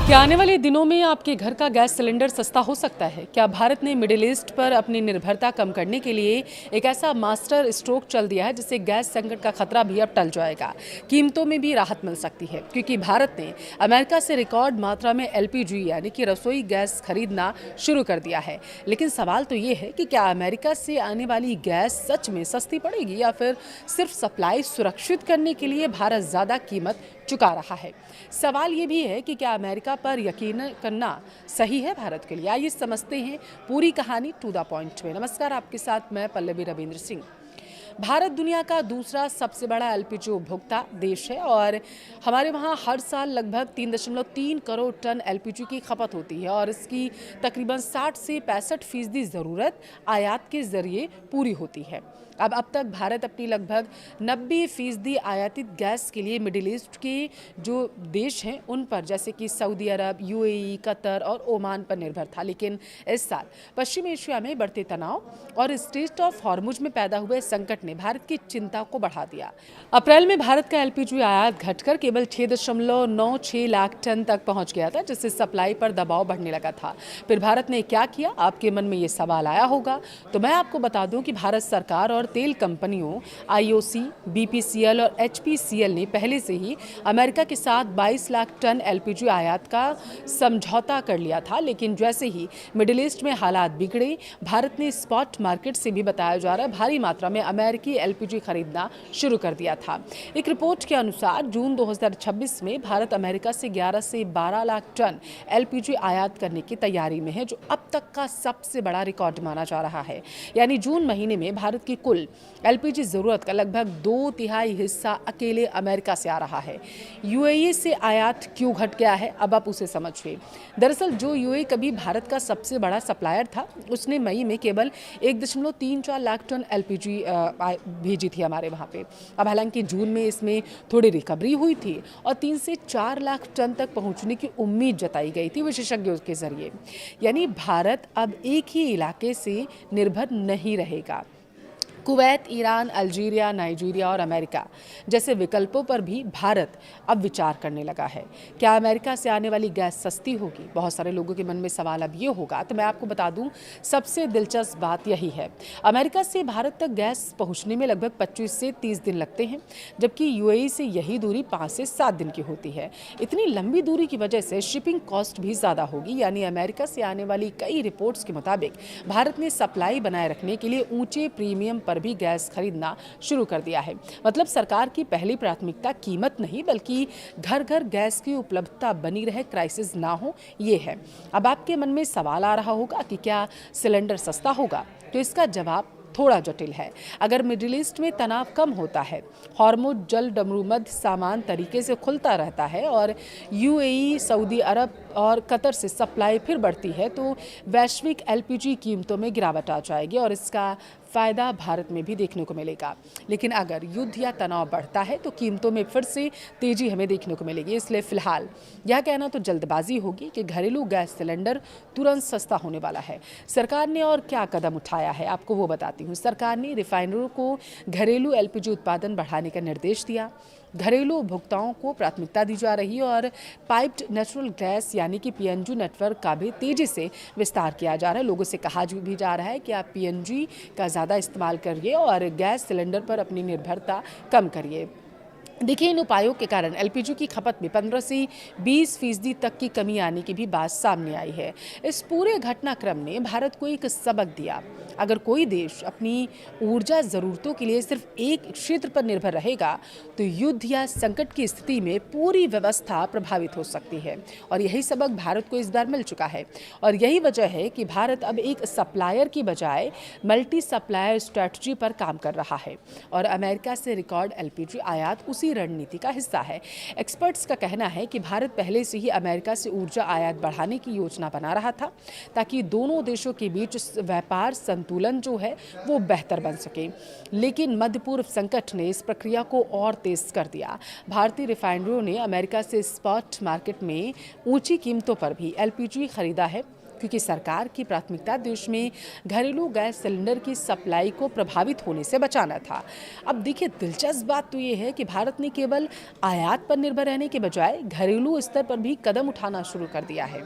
क्या आने वाले दिनों में आपके घर का गैस सिलेंडर सस्ता हो सकता है? क्या भारत ने मिडिल ईस्ट पर अपनी निर्भरता कम करने के लिए एक ऐसा मास्टर स्ट्रोक चल दिया है जिससे गैस संकट का खतरा भी अब टल जाएगा? कीमतों में भी राहत मिल सकती है क्योंकि भारत ने अमेरिका से रिकॉर्ड मात्रा में एलपीजी यानी कि रसोई गैस खरीदना शुरू कर दिया है। लेकिन सवाल तो ये है कि क्या अमेरिका से आने वाली गैस सच में सस्ती पड़ेगी या फिर सिर्फ सप्लाई सुरक्षित करने के लिए भारत ज़्यादा कीमत चुका रहा है? सवाल ये भी है कि क्या अमेरिका पर यकीन करना सही है भारत के लिए? आइए समझते हैं पूरी कहानी टू द पॉइंट में। नमस्कार, आपके साथ मैं पल्लवी रविंद्र सिंह। भारत दुनिया का दूसरा सबसे बड़ा एलपीजी उपभोक्ता देश है और हमारे वहाँ हर साल लगभग 3.3 करोड़ टन एलपीजी की खपत होती है और इसकी तकरीबन 60 से 65% ज़रूरत आयात के ज़रिए पूरी होती है। अब तक भारत अपनी लगभग 90% आयातित गैस के लिए मिडिल ईस्ट के जो देश हैं उन पर, जैसे कि सऊदी अरब, यूएई, कतर और ओमान पर निर्भर था। लेकिन इस साल पश्चिम एशिया में बढ़ते तनाव और स्ट्रेट ऑफ हॉर्मुज में पैदा हुए संकट ने भारत की चिंता को बढ़ा दिया। अप्रैल में भारत का एलपीजी आयात घटकर केवल 6.96 लाख टन तक पहुंच गया था, जिससे सप्लाई पर दबाव बढ़ने लगा था। फिर भारत ने क्या किया? आपके मन में ये सवाल आया होगा। तो मैं आपको बता दूं कि भारत सरकार और तेल कंपनियों आईओसी, बीपीसीएल और एचपीसीएल ने पहले से ही अमेरिका के साथ 22 लाख टन एलपीजी आयात का समझौता कर लिया था। लेकिन जैसे ही मिडिल ईस्ट में हालात बिगड़े, भारत ने स्पॉट मार्केट से भी, बताया जा रहा है, भारी मात्रा में अमेरिकी एलपीजी खरीदना शुरू कर दिया था। एक रिपोर्ट के अनुसार जून 2026 में भारत अमेरिका से 11 से 12 लाख टन एलपीजी आयात करने की तैयारी में है, जो अब तक का सबसे बड़ा रिकॉर्ड माना जा रहा है। यानी जून महीने में भारत की कुल एलपीजी जरूरत का लगभग 2/3 हिस्सा अकेले अमेरिका से आ रहा है। यूएई से आयात क्यों घट गया है, अब आप उसे समझिए। दरअसल जो यूएई कभी भारत का सबसे बड़ा सप्लायर था, उसने मई में केवल 1.34 लाख टन एलपीजी भेजी थी हमारे वहाँ पे। अब हालांकि जून में इसमें थोड़ी रिकवरी हुई थी और 3 से 4 लाख टन तक पहुँचने की उम्मीद जताई गई थी विशेषज्ञों के जरिए। यानी भारत अब एक ही इलाके से निर्भर नहीं रहेगा। कुवैत, ईरान, अल्जीरिया, नाइजीरिया और अमेरिका जैसे विकल्पों पर भी भारत अब विचार करने लगा है। क्या अमेरिका से आने वाली गैस सस्ती होगी? बहुत सारे लोगों के मन में सवाल अब ये होगा। तो मैं आपको बता दूं, सबसे दिलचस्प बात यही है, अमेरिका से भारत तक गैस पहुंचने में लगभग 25 से 30 दिन लगते हैं, जबकि यूएई से यही दूरी 5 से 7 दिन की होती है। इतनी लंबी दूरी की वजह से शिपिंग कॉस्ट भी ज़्यादा होगी। यानी अमेरिका से आने वाली कई रिपोर्ट्स के मुताबिक भारत ने सप्लाई बनाए रखने के लिए ऊंचे प्रीमियम पर भी गैस खरीदना शुरू कर दिया है। मतलब सरकार की पहली प्राथमिकता कीमत नहीं, बल्कि घर घर गैस की उपलब्धता बनी रहे, क्राइसिस ना हो, ये है। अब आपके मन में सवाल आ रहा होगा कि क्या सिलेंडर सस्ता होगा? तो इसका जवाब थोड़ा जटिल है। अगर मिडिल ईस्ट में तनाव कम होता है, हॉर्मुज जल डमरूमद सामान तरीके से खुलता रहता है और यूएई, सऊदी अरब और कतर से सप्लाई फिर बढ़ती है, तो वैश्विक एलपीजी कीमतों में गिरावट आ जाएगी और इसका फ़ायदा भारत में भी देखने को मिलेगा। लेकिन अगर युद्ध या तनाव बढ़ता है तो कीमतों में फिर से तेज़ी हमें देखने को मिलेगी। इसलिए फ़िलहाल यह कहना तो जल्दबाजी होगी कि घरेलू गैस सिलेंडर तुरंत सस्ता होने वाला है। सरकार ने और क्या कदम उठाया है, आपको वो बताती हूँ। सरकार ने रिफाइनरों को घरेलू एलपीजी उत्पादन बढ़ाने का निर्देश दिया। घरेलू उपभोक्ताओं को प्राथमिकता दी जा रही है और पाइप्ड नेचुरल गैस यानी कि पीएनजी नेटवर्क का भी तेज़ी से विस्तार किया जा रहा है। लोगों से कहा भी जा रहा है कि आप पीएनजी का ज़्यादा इस्तेमाल करिए और गैस सिलेंडर पर अपनी निर्भरता कम करिए। देखिए, इन उपायों के कारण एलपीजी की खपत में 15 से 20% तक की कमी आने की भी बात सामने आई है। इस पूरे घटनाक्रम ने भारत को एक सबक दिया। अगर कोई देश अपनी ऊर्जा ज़रूरतों के लिए सिर्फ एक क्षेत्र पर निर्भर रहेगा तो युद्ध या संकट की स्थिति में पूरी व्यवस्था प्रभावित हो सकती है। और यही सबक भारत को इस बार मिल चुका है और यही वजह है कि भारत अब एक सप्लायर की बजाय मल्टी सप्लायर स्ट्रैटेजी पर काम कर रहा है और अमेरिका से रिकॉर्ड एलपीजी आयात उसी रणनीति का हिस्सा है। एक्सपर्ट्स का कहना है कि भारत पहले से ही अमेरिका से ऊर्जा आयात बढ़ाने की योजना बना रहा था ताकि दोनों देशों के बीच व्यापार संतुलन जो है वो बेहतर बन सके। लेकिन मध्य पूर्व संकट ने इस प्रक्रिया को और तेज कर दिया। भारतीय रिफाइनरियों ने अमेरिका से स्पॉट मार्केट में ऊंची कीमतों पर भी एलपीजी खरीदा है। क्योंकि सरकार की प्राथमिकता देश में घरेलू गैस सिलेंडर की सप्लाई को प्रभावित होने से बचाना था। अब देखिए, दिलचस्प बात तो ये है कि भारत ने केवल आयात पर निर्भर रहने के बजाय घरेलू स्तर पर भी कदम उठाना शुरू कर दिया है।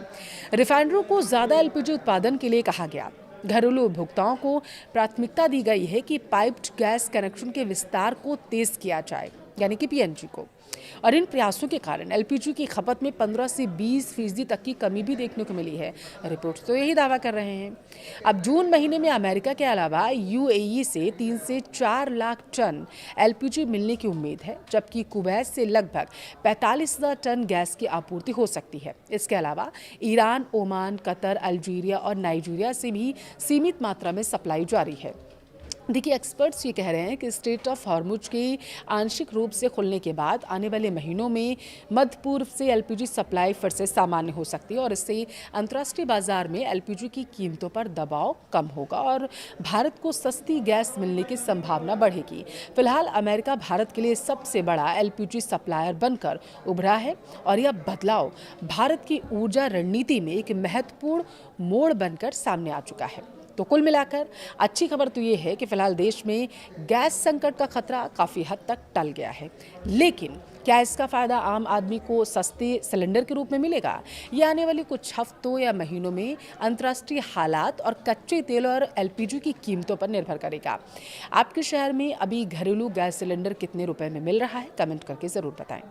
रिफाइनरों को ज़्यादा एलपीजी उत्पादन के लिए कहा गया। घरेलू उपभोक्ताओं को प्राथमिकता दी गई है कि पाइप्ड गैस कनेक्शन के विस्तार को तेज किया जाए, यानी कि पीएनजी को। और इन प्रयासों के कारण एलपीजी की खपत में 15 से 20% तक की कमी भी देखने को मिली है। रिपोर्ट्स तो यही दावा कर रहे हैं। अब जून महीने में अमेरिका के अलावा यूएई से 3 से 4 लाख टन एलपीजी मिलने की उम्मीद है, जबकि कुवैत से लगभग 45,000 टन गैस की आपूर्ति हो सकती है। इसके अलावा ईरान, ओमान, कतर, अल्जीरिया और नाइजीरिया से भी सीमित मात्रा में सप्लाई जारी है। देखिए, एक्सपर्ट्स ये कह रहे हैं कि स्ट्रेट ऑफ हॉर्मुज के आंशिक रूप से खुलने के बाद आने वाले महीनों में मध्य पूर्व से एलपीजी सप्लाई फिर से सामान्य हो सकती है और इससे अंतर्राष्ट्रीय बाजार में एलपीजी की कीमतों पर दबाव कम होगा और भारत को सस्ती गैस मिलने की संभावना बढ़ेगी। फिलहाल अमेरिका भारत के लिए सबसे बड़ा एलपीजी सप्लायर बनकर उभरा है और यह बदलाव भारत की ऊर्जा रणनीति में एक महत्वपूर्ण मोड़ बनकर सामने आ चुका है। तो कुल मिलाकर अच्छी खबर तो ये है कि फिलहाल देश में गैस संकट का खतरा काफ़ी हद तक टल गया है। लेकिन क्या इसका फ़ायदा आम आदमी को सस्ते सिलेंडर के रूप में मिलेगा? ये आने वाले कुछ हफ्तों या महीनों में अंतर्राष्ट्रीय हालात और कच्चे तेल और एलपीजी की कीमतों पर निर्भर करेगा। आपके शहर में अभी घरेलू गैस सिलेंडर कितने रुपए में मिल रहा है? कमेंट करके ज़रूर बताएं।